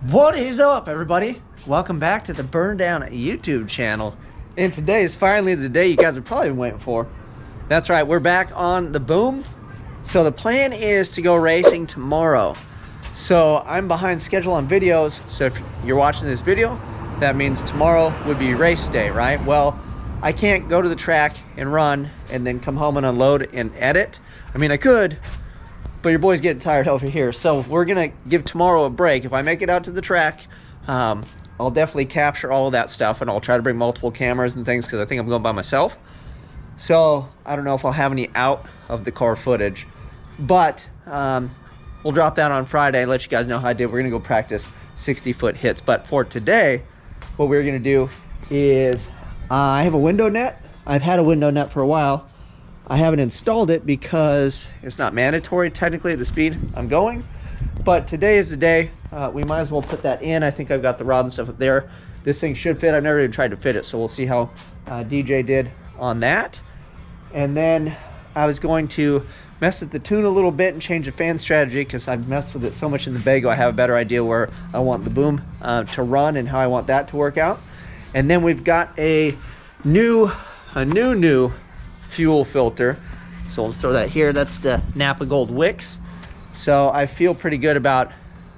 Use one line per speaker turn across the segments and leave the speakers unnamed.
What is up, everybody? Welcome back to the Burndown YouTube channel. And today is finally the day you guys have probably been waiting for. That's right, we're back on the Boom. So the plan is to go racing tomorrow. So I'm behind schedule on videos. So if you're watching this video, that means tomorrow would be race day, right? Well, I can't go to the track and run and then come home and unload and edit. I mean, I could, but your boy's getting tired over here. So we're gonna give tomorrow a break. If I make it out to the track, I'll definitely capture all of that stuff, and I'll try to bring multiple cameras and things because I think I'm going by myself. So I don't know if I'll have any out of the car footage, but we'll drop that on Friday and let you guys know how I did. We're gonna go practice 60-foot hits. But for today, what we're gonna do is I have a window net. I've had a window net for a while. I haven't installed it because it's not mandatory technically at the speed I'm going, but today is the day. We might as well put that in. I think I've got the rod and stuff up there. This thing should fit. I've never even tried to fit it, so we'll see how DJ did on that. And then I was going to mess with the tune a little bit and change the fan strategy because I've messed with it so much in the Vago. I have a better idea where I want the Boom to run and how I want that to work out. And then we've got a new fuel filter, so we'll throw that here. That's the Napa Gold Wicks. So I feel pretty good about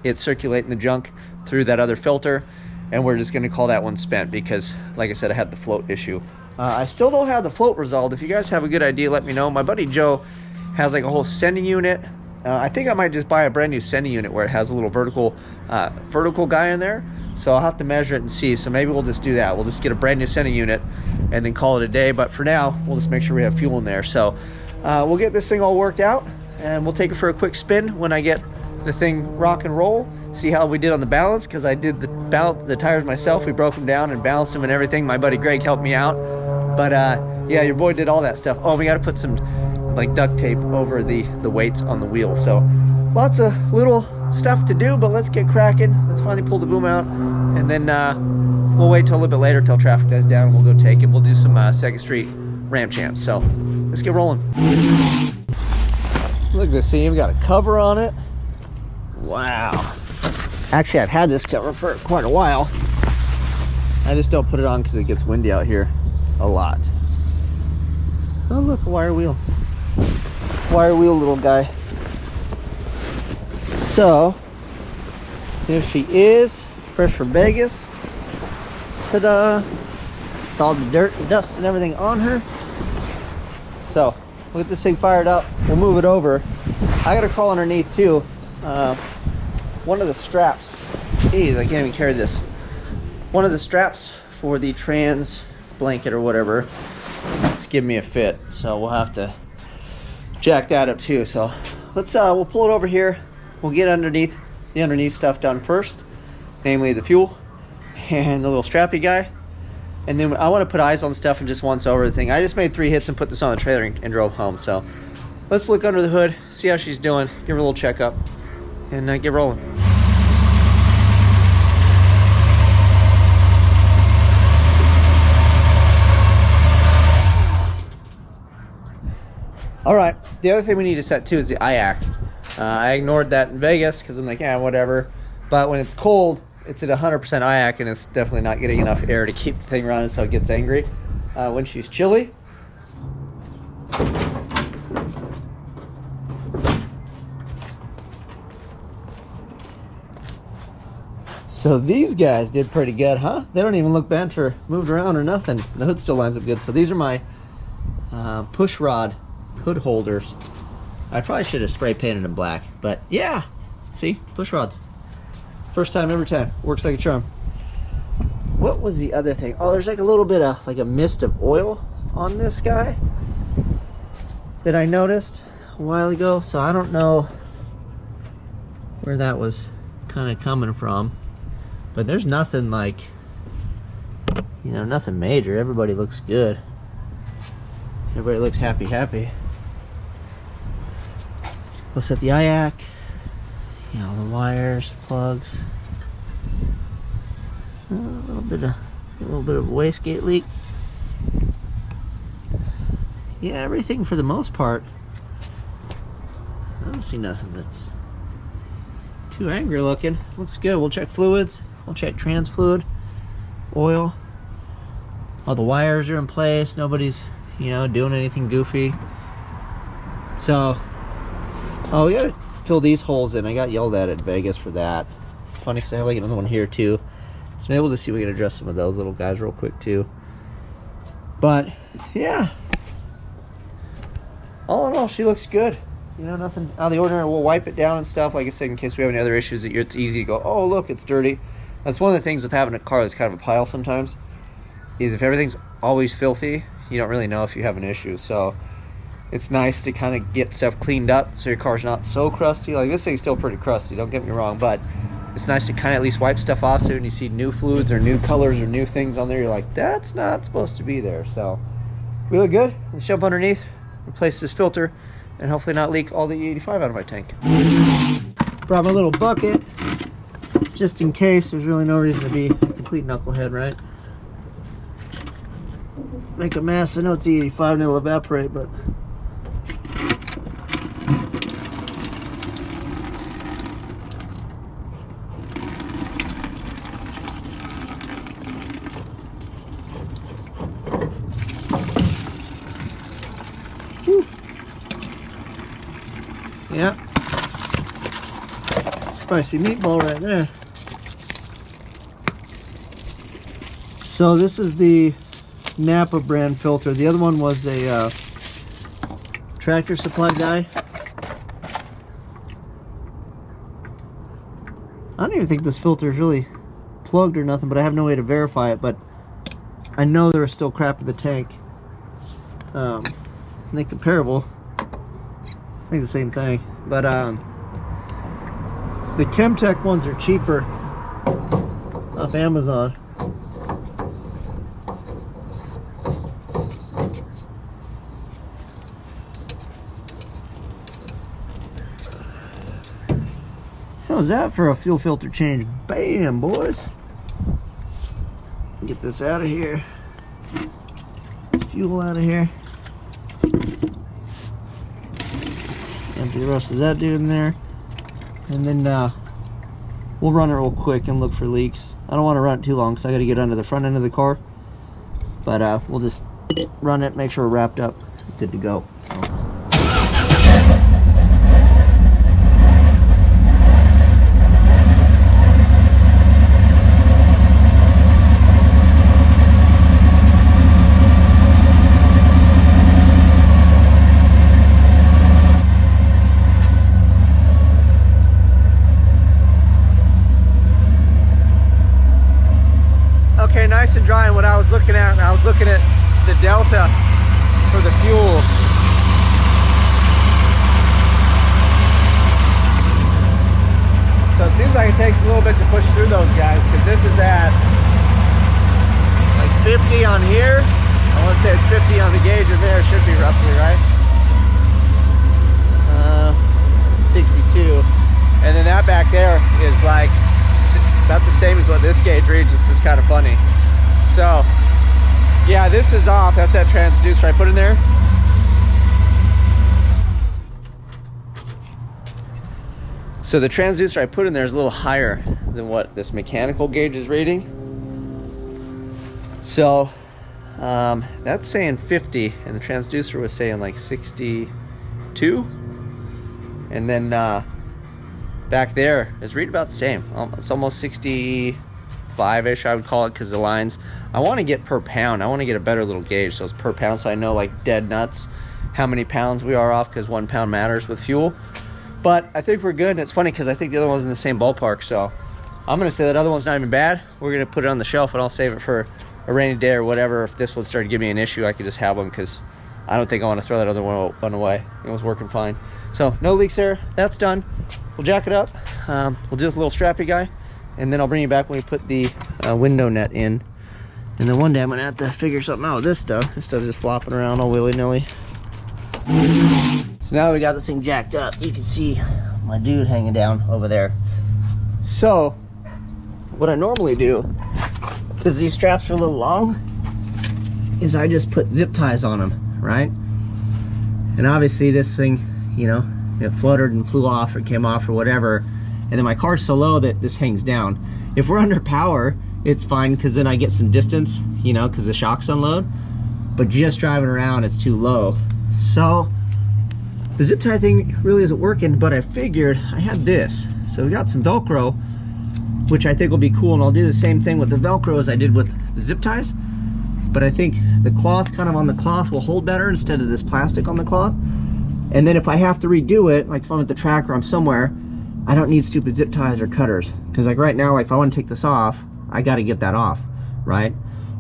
it circulating the junk through that other filter, and we're just going to call that one spent because, like I said, I had the float issue. I still don't have the float resolved. If you guys have a good idea, let me know. My buddy Joe has like a whole sending unit. I think I might just buy a brand new sending unit where it has a little vertical guy in there. So I'll have to measure it and see. So maybe we'll just do that. We'll just get a brand new sending unit and then call it a day. But for now, we'll just make sure we have fuel in there. So we'll get this thing all worked out, and we'll take it for a quick spin when I get the thing rock and roll. See how we did on the balance, because I did the tires myself. We broke them down and balanced them and everything. My buddy Greg helped me out. But yeah, your boy did all that stuff. Oh, we got to put some like duct tape over the weights on the wheels. So lots of little stuff to do, but let's get cracking. Let's finally pull the Boom out, and then we'll wait till a little bit later till traffic dies down, and we'll go take it. We'll do some Second Street ramp champs. So let's get rolling. Look at this thing, we've got a cover on it. Wow. Actually, I've had this cover for quite a while. I just don't put it on because it gets windy out here a lot. Oh look, a wire wheel. Wire wheel little guy. So there she is, fresh from Vegas. Ta-da! With all the dirt and dust and everything on her. So we'll get this thing fired up. We'll move it over. I gotta crawl underneath too. One of the straps, geez, I can't even carry this. One of the straps for the trans blanket or whatever, it's giving me a fit. So we'll have to jack that up too. So let's we'll pull it over here. We'll get underneath the underneath stuff done first, namely the fuel and the little strappy guy. And then I want to put eyes on stuff and just once over the thing. I just made 3 hits and put this on the trailer and drove home. So let's look under the hood, see how she's doing, give her a little checkup, and get rolling. All right, the other thing we need to set too is the IAC. I ignored that in Vegas because I'm like, yeah, whatever. But when it's cold, it's at 100% IAC, and it's definitely not getting enough air to keep the thing running, so it gets angry. When she's chilly, so these guys did pretty good, huh? They don't even look bent or moved around or nothing. The hood still lines up good. So these are my push rod hood holders. I probably should have spray painted them black, but yeah, see, push rods. First time, every time. Works like a charm. What was the other thing? Oh, there's like a little bit of like a mist of oil on this guy that I noticed a while ago. So I don't know where that was kind of coming from, but there's nothing like, you know, nothing major. Everybody looks good. Everybody looks happy. We'll set the IAC, you know, the wires, plugs. A little bit of a wastegate leak. Yeah, everything for the most part. I don't see nothing that's too angry looking. Looks good. We'll check fluids. We'll check trans fluid, oil. All the wires are in place. Nobody's, you know, doing anything goofy. So, oh, we gotta fill these holes in. I got yelled at Vegas for that. It's funny because I have like another one here too. So maybe we'll just see if we can address some of those little guys real quick too. But yeah, all in all, she looks good. You know, nothing out of the ordinary. We'll wipe it down and stuff, like I said, in case we have any other issues. That it's easy to go, oh look, it's dirty. That's one of the things with having a car that's kind of a pile sometimes, is if everything's always filthy, you don't really know if you have an issue. So it's nice to kind of get stuff cleaned up so your car's not so crusty. Like this thing's still pretty crusty, don't get me wrong, but it's nice to kind of at least wipe stuff off, so when you see new fluids or new colors or new things on there, you're like, that's not supposed to be there. So we look good. Let's jump underneath, replace this filter, and hopefully not leak all the E85 out of my tank. Brought my little bucket, just in case. There's really no reason to be a complete knucklehead, right? Make a mess. I know it's E85 and it'll evaporate, but yeah, it's a spicy meatball right there. So this is the Napa brand filter. The other one was a Tractor Supply guy. I don't even think this filter is really plugged or nothing, but I have no way to verify it. But I know there is still crap in the tank. They're comparable. I think the same thing, but the Chemtech ones are cheaper off Amazon. How's that for a fuel filter change? Bam, boys. Get this out of here. Fuel out of here. Empty the rest of that dude in there, and then we'll run it real quick and look for leaks. I don't want to run it too long because I got to get under the front end of the car, but we'll just run it, make sure we're wrapped up, good to go. So. Okay, nice and dry. And what I was looking at the delta for the fuel. So it seems like it takes a little bit to push through those guys, because this is at like 50 on here. I want to say it's 50 on the gauge in there. It should be roughly, right? 62. And then that back there is like about the same as what this gauge reads. This is kind of funny. So yeah, this is off. That's that transducer I put in there. So the transducer I put in there is a little higher than what this mechanical gauge is reading. So that's saying 50, and the transducer was saying like 62. And then back there is read about the same. It's almost 65-ish, I would call it, because the lines, I want to get per pound. I want to get a better little gauge, so it's per pound, so I know like dead nuts how many pounds we are off, because 1 pound matters with fuel. But I think we're good, and it's funny because I think the other one's in the same ballpark, so I'm going to say that other one's not even bad. We're going to put it on the shelf, and I'll save it for a rainy day or whatever. If this one started giving me an issue, I could just have one, because I don't think I want to throw that other one away. It was working fine. So no leaks there. That's done. We'll jack it up. We'll do with a little strappy guy, and then I'll bring you back when we put the window net in. And then one day I'm going to have to figure something out with this stuff. This stuff's just flopping around all willy-nilly. So now that we got this thing jacked up, you can see my dude hanging down over there. So what I normally do, because these straps are a little long, is I just put zip ties on them, right? And obviously this thing, you know, it fluttered and flew off or came off or whatever, And then my car's so low that this hangs down. If we're under power, it's fine because then I get some distance, you know, because the shocks unload. But just driving around, it's too low. So the zip tie thing really isn't working, but I figured I had this. So we got some Velcro, which I think will be cool, and I'll do the same thing with the Velcro as I did with the zip ties. But I think the cloth, kind of on the cloth, will hold better instead of this plastic on the cloth. And then if I have to redo it, like if I'm at the track or I'm somewhere, I don't need stupid zip ties or cutters. Because like right now, like if I want to take this off, I got to get that off, right?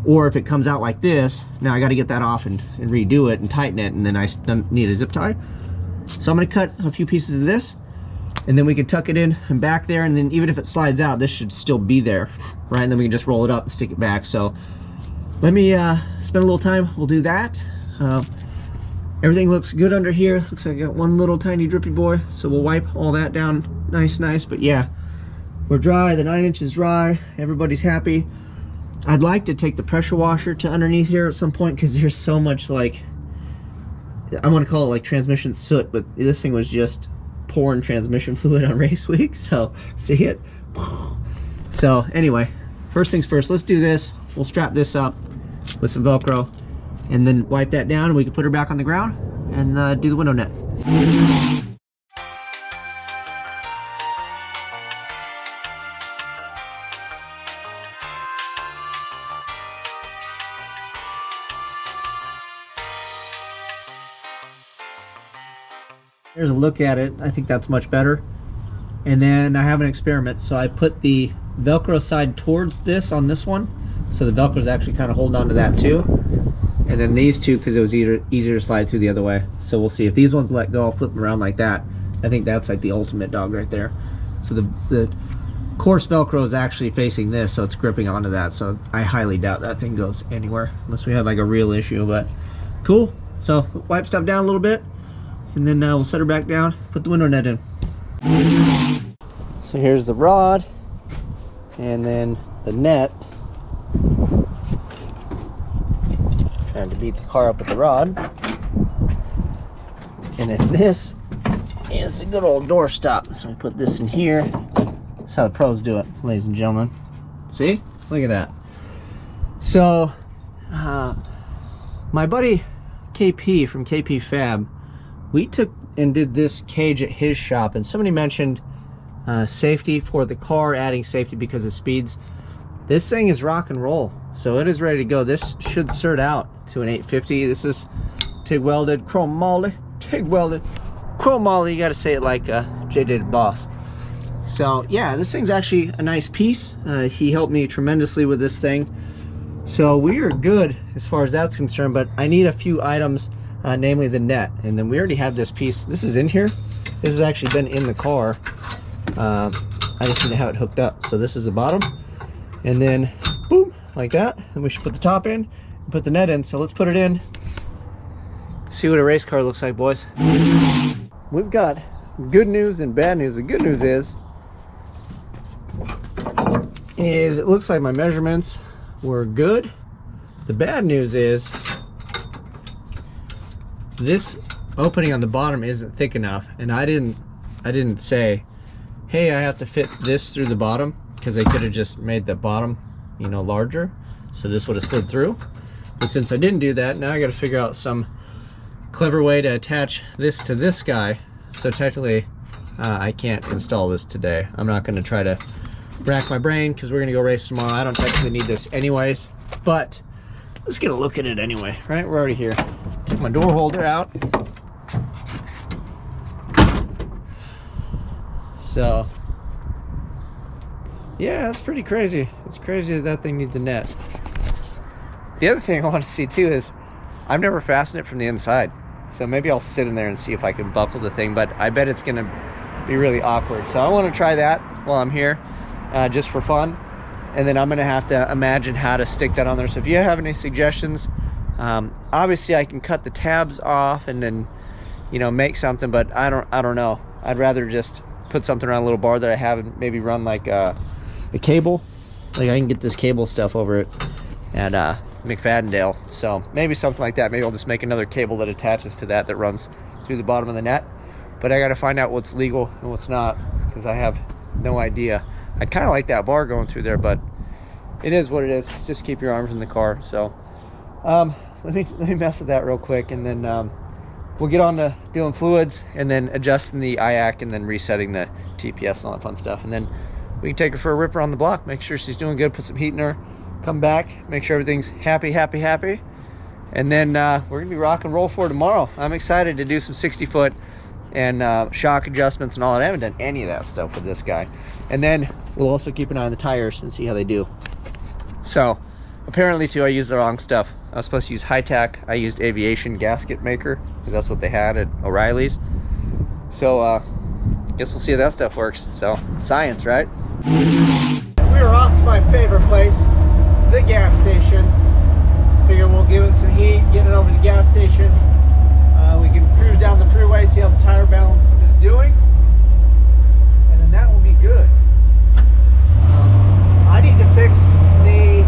Or if it comes out like this, now I got to get that off and redo it and tighten it, and then I need a zip tie. So I'm going to cut a few pieces of this, and then we can tuck it in and back there, and then even if it slides out, this should still be there, right? And then we can just roll it up and stick it back. So let me spend a little time. We'll do that. Everything looks good under here. Looks like I got one little tiny drippy boy, so we'll wipe all that down nice. But yeah, we're dry. The 9-inch is dry. Everybody's happy. I'd like to take the pressure washer to underneath here at some point, because there's so much, like, I want to call it like transmission soot, but this thing was just pouring transmission fluid on race week. So see it? So anyway, first things first, let's do this. We'll strap this up with some Velcro and then wipe that down, and we can put her back on the ground and do the window net. Here's a look at it. I think that's much better. And then I have an experiment. So I put the Velcro side towards this on this one. So the Velcro's actually kind of holding on to that too. And then these two, because it was easier to slide through the other way. So we'll see. If these ones let go, I'll flip them around like that. I think that's like the ultimate dog right there. So the coarse Velcro is actually facing this, so it's gripping onto that. So I highly doubt that thing goes anywhere unless we had like a real issue, but cool. So wipe stuff down a little bit, and then we'll set her back down, put the window net in. So here's the rod, and then the net. Trying to beat the car up with the rod. And then this is the good old door stop. So we put this in here. That's how the pros do it, ladies and gentlemen. See? Look at that. So, my buddy KP from KP Fab, we took and did this cage at his shop, and somebody mentioned safety for the car, adding safety because of speeds. This thing is rock and roll, so it is ready to go. This should cert out to an 850. This is TIG welded, chrome moly, TIG welded, chrome moly. You got to say it like JJ the Boss. So yeah, this thing's actually a nice piece. He helped me tremendously with this thing, so we are good as far as that's concerned. But I need a few items, namely the net, and then we already have this piece. This is in here. This has actually been in the car. I just need to have it hooked up. So this is the bottom, and then boom, like that. And we should put the top in and put the net in. So let's put it in, see what a race car looks like, boys. We've got good news and bad news. The good news is it looks like my measurements were good. The bad news is this opening on the bottom isn't thick enough, and I didn't say, hey, I have to fit this through the bottom, because they could have just made the bottom, you know, larger, so this would have slid through. But since I didn't do that, now I got to figure out some clever way to attach this to this guy. So technically I can't install this today. I'm not going to try to rack my brain, because we're going to go race tomorrow. I don't technically need this anyways, but let's get a look at it anyway, right? We're already here. Take my door holder out. So yeah, that's pretty crazy. It's crazy that that thing needs a net. The other thing I want to see too is I've never fastened it from the inside, so maybe I'll sit in there and see if I can buckle the thing, but I bet it's gonna be really awkward. So I want to try that while I'm here, just for fun, and then I'm gonna have to imagine how to stick that on there. So if you have any suggestions, obviously I can cut the tabs off and then, you know, make something, but I don't know. I'd rather just put something around a little bar that I have and maybe run like a cable. Like I can get this cable stuff over it at McFadendale, so maybe something like that. Maybe I'll just make another cable that attaches to that runs through the bottom of the net. But I got to find out what's legal and what's not, because I have no idea. I'd kind of like that bar going through there, but it is what it is. Just keep your arms in the car. So let me mess with that real quick, and then we'll get on to doing fluids and then adjusting the IAC and then resetting the TPS and all that fun stuff. And then we can take her for a rip around the block, make sure she's doing good, put some heat in her, come back, make sure everything's happy. And then we're gonna be rock and roll for tomorrow. I'm excited to do some 60-foot and shock adjustments and all that. I haven't done any of that stuff with this guy. And then we'll also keep an eye on the tires and see how they do. So apparently too, I used the wrong stuff. I was supposed to use high-tack. I used aviation gasket maker because that's what they had at O'Reilly's. So guess we'll see how that stuff works. So science, right? We are off to my favorite place, the gas station. Figure we'll give it some heat, get it over to the gas station. We can cruise down the freeway, see how the tire balance is doing, and then that will be good. I need to fix the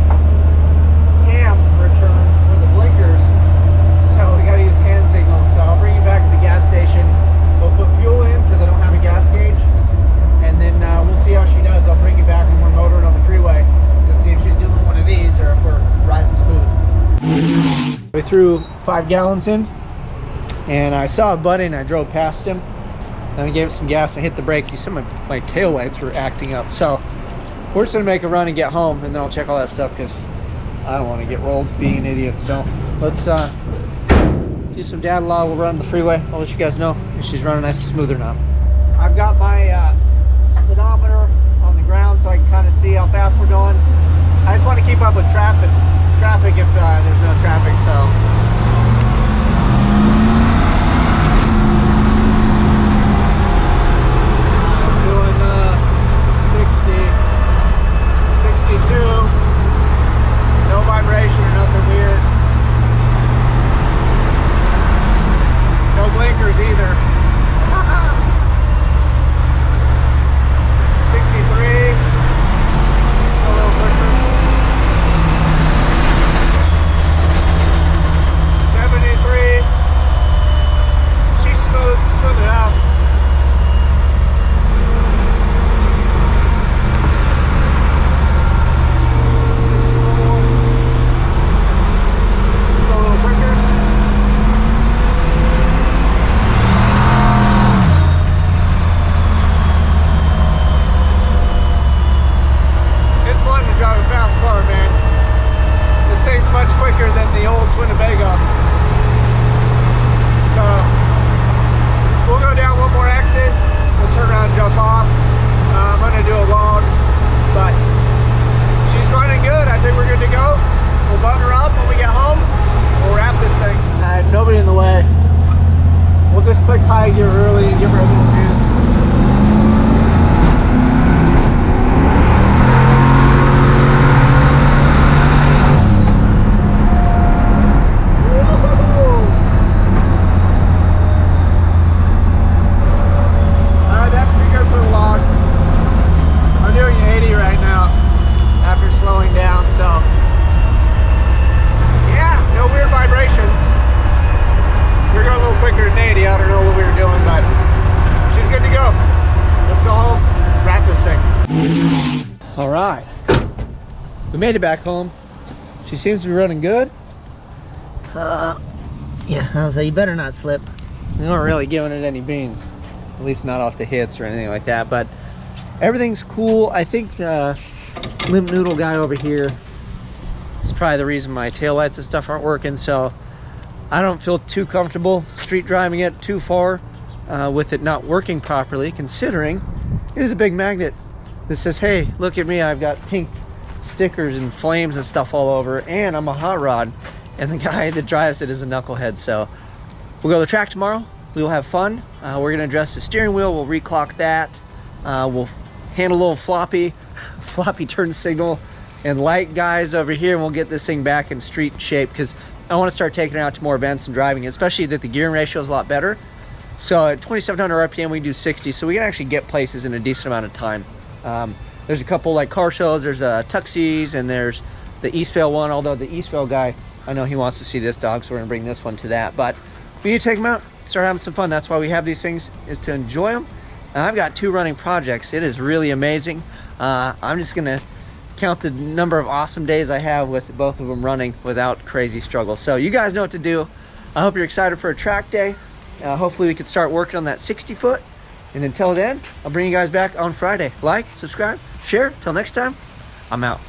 cam return for the blinkers, so we got to use hand signals. So I'll bring you back to the gas station. We'll put fuel in because I don't have a gas gauge, and then we'll see how she does. I'll bring you back when we're motoring on the freeway to see if she's doing one of these or if we're riding smooth. We threw 5 gallons in, and I saw a buddy and I drove past him. Then I gave it some gas. I hit the brake. You see my tail lights were acting up. So we're just gonna make a run and get home, and then I'll check all that stuff because I don't want to get rolled being an idiot. So let's do some data log. We'll run the freeway. I'll let you guys know if she's running nice and smooth or not. I've got my speedometer on the ground so I can kind of see how fast we're going. I just want to keep up with traffic if there's no traffic. So all right, we made it back home. She seems to be running good. Yeah, I was like, you better not slip. We weren't really giving it any beans, at least not off the hits or anything like that, but everything's cool. I think Limp Noodle guy over here is probably the reason my taillights and stuff aren't working, so I don't feel too comfortable street driving it too far with it not working properly, considering it is a big magnet that says, hey, look at me, I've got pink stickers and flames and stuff all over, and I'm a hot rod, and the guy that drives it is a knucklehead. So we'll go to the track tomorrow. We will have fun. We're gonna adjust the steering wheel. We'll reclock that. We'll handle a little floppy turn signal and light guys over here, and we'll get this thing back in street shape, because I want to start taking it out to more events and driving it, especially that the gearing ratio is a lot better. So at 2,700 RPM, we do 60, so we can actually get places in a decent amount of time. There's a couple like car shows. There's Tuxies, and there's the Eastvale one, although the Eastvale guy, I know he wants to see this dog, so we're gonna bring this one to that. But we need to take him out, start having some fun. That's why we have these things, is to enjoy them and I've got 2 running projects. It is really amazing. I'm just gonna count the number of awesome days I have with both of them running without crazy struggle. So you guys know what to do. I hope you're excited for a track day. Hopefully we can start working on that 60 foot. And until then, I'll bring you guys back on Friday. Like, subscribe, share. Till next time, I'm out.